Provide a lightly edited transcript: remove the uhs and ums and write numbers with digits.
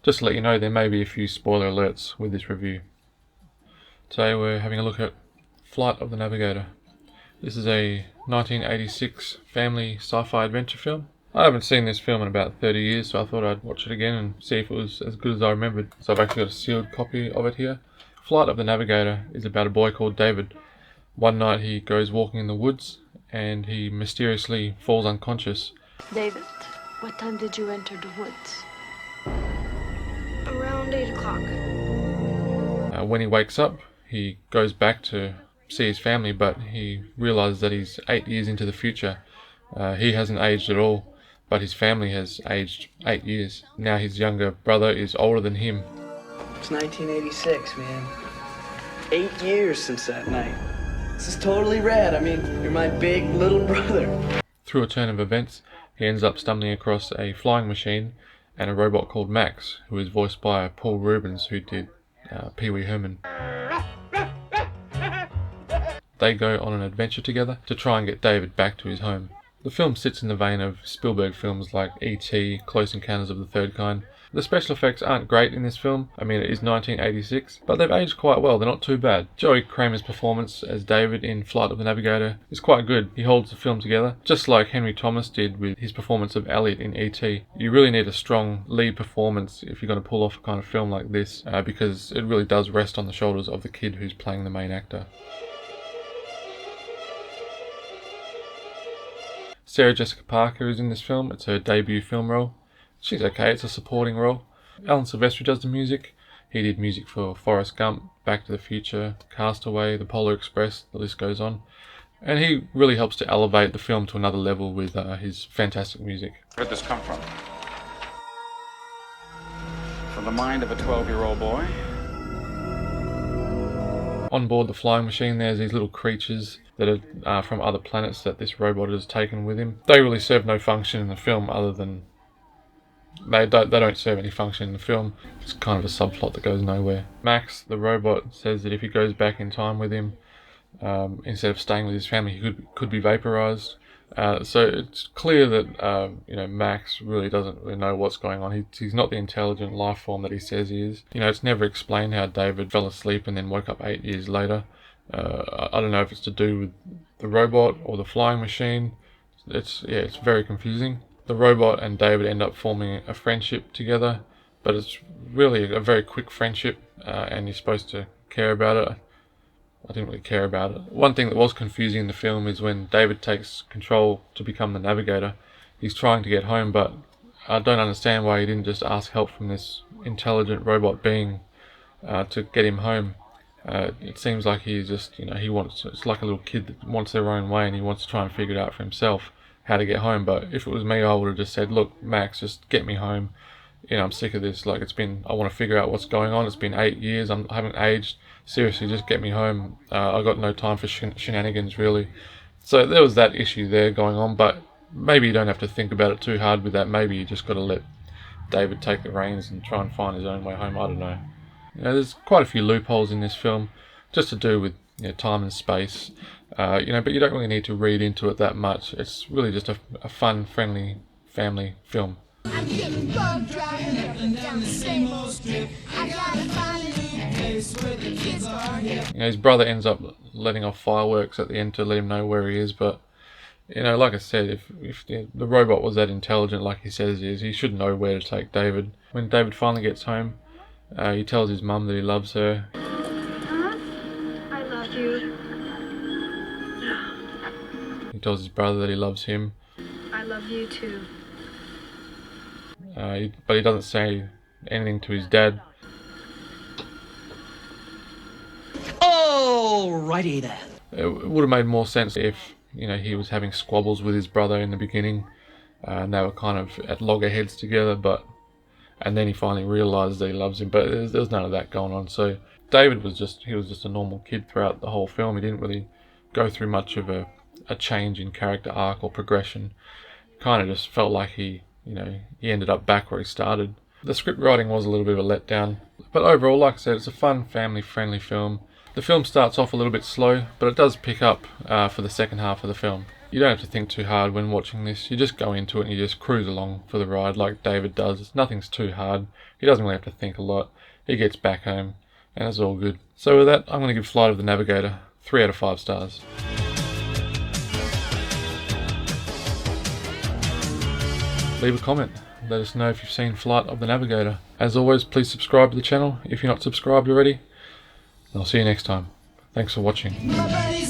Just to let you know, there may be a few spoiler alerts with this review. Today we're having a look at Flight of the Navigator. This is a 1986 family sci-fi adventure film. I haven't seen this film in about 30 years, so I thought I'd watch it again and see if it was as good as I remembered. So I've actually got a sealed copy of it here. Flight of the Navigator is about a boy called David. One night he goes walking in the woods and he mysteriously falls unconscious. David, what time did you enter the woods? Around 8 o'clock. When he wakes up, he goes back to see his family, but he realizes that he's 8 years into the future. He hasn't aged at all, but his family has aged 8 years. Now his younger brother is older than him. It's 1986, man. 8 years since that night. This is totally rad. I mean, you're my big little brother. Through a turn of events, he ends up stumbling across a flying machine and a robot called Max, who is voiced by Paul Rubens, who did Pee Wee Herman. They go on an adventure together to try and get David back to his home. The film sits in the vein of Spielberg films like E.T., Close Encounters of the Third Kind. The special effects aren't great in this film. I mean, it is 1986, but they've aged quite well. They're not too bad. Joey Kramer's performance as David in Flight of the Navigator is quite good. He holds the film together, just like Henry Thomas did with his performance of Elliot in E.T. You really need a strong lead performance if you're going to pull off a kind of film like this, because it really does rest on the shoulders of the kid who's playing the main actor. Sarah Jessica Parker is in this film. It's her debut film role. She's okay, it's a supporting role. Alan Silvestri does the music. He did music for Forrest Gump, Back to the Future, Castaway, The Polar Express, the list goes on. And he really helps to elevate the film to another level with his fantastic music. Where did this come from? From the mind of a 12-year-old boy? On board the flying machine, there's these little creatures that are from other planets that this robot has taken with him. They really serve no function in the film other than... They don't serve any function in the film. It's kind of a subplot that goes nowhere. Max, the robot, says that if he goes back in time with him, instead of staying with his family, he could be vaporized. So it's clear that Max really doesn't really know what's going on. He's not the intelligent life form that he says he is. It's never explained how David fell asleep and then woke up 8 years later. I don't know if it's to do with the robot or the flying machine. It's very confusing. The robot and David end up forming a friendship together, but it's really a very quick friendship, and you're supposed to care about it. I didn't really care about it. One thing that was confusing in the film is when David takes control to become the Navigator. He's trying to get home, but I don't understand why he didn't just ask help from this intelligent robot being to get him home. It seems like he's just, it's like a little kid that wants their own way and he wants to try and figure it out for himself how to get home. But if it was me, I would have just said, look, Max, just get me home. I'm sick of this. I want to figure out what's going on. It's been 8 years. I haven't aged. Seriously, just get me home. I got no time for shenanigans, really. So there was that issue there going on, but maybe you don't have to think about it too hard with that. Maybe you just got to let David take the reins and try and find his own way home. I don't know. There's quite a few loopholes in this film, just to do with time and space. But you don't really need to read into it that much. It's really just a fun, friendly family film. I'm getting bugged driving up and down the same old strip. I gotta find a new place where the kids are here. His brother ends up letting off fireworks at the end to let him know where he is, but like I said, if the robot was that intelligent like he says he is, he should know where to take David. When David finally gets home, he tells his mum that he loves her. Huh? I love you. He tells his brother that he loves him. I love you too. But he doesn't say anything to his dad. Alrighty then. It would have made more sense if, he was having squabbles with his brother in the beginning, and they were kind of at loggerheads together, and then he finally realizes that he loves him, but there's none of that going on. So David was just a normal kid throughout the whole film. He didn't really go through much of a change in character arc or progression. Kind of just felt like he ended up back where he started. The script writing was a little bit of a letdown, but overall, like I said, it's a fun, family-friendly film. The film starts off a little bit slow, but it does pick up for the second half of the film. You don't have to think too hard when watching this. You just go into it and you just cruise along for the ride like David does. Nothing's too hard. He doesn't really have to think a lot. He gets back home and it's all good. So with that, I'm going to give Flight of the Navigator 3 out of 5 stars. Leave a comment. Let us know if you've seen Flight of the Navigator. As always, please subscribe to the channel if you're not subscribed already. And I'll see you next time. Thanks for watching. My buddy's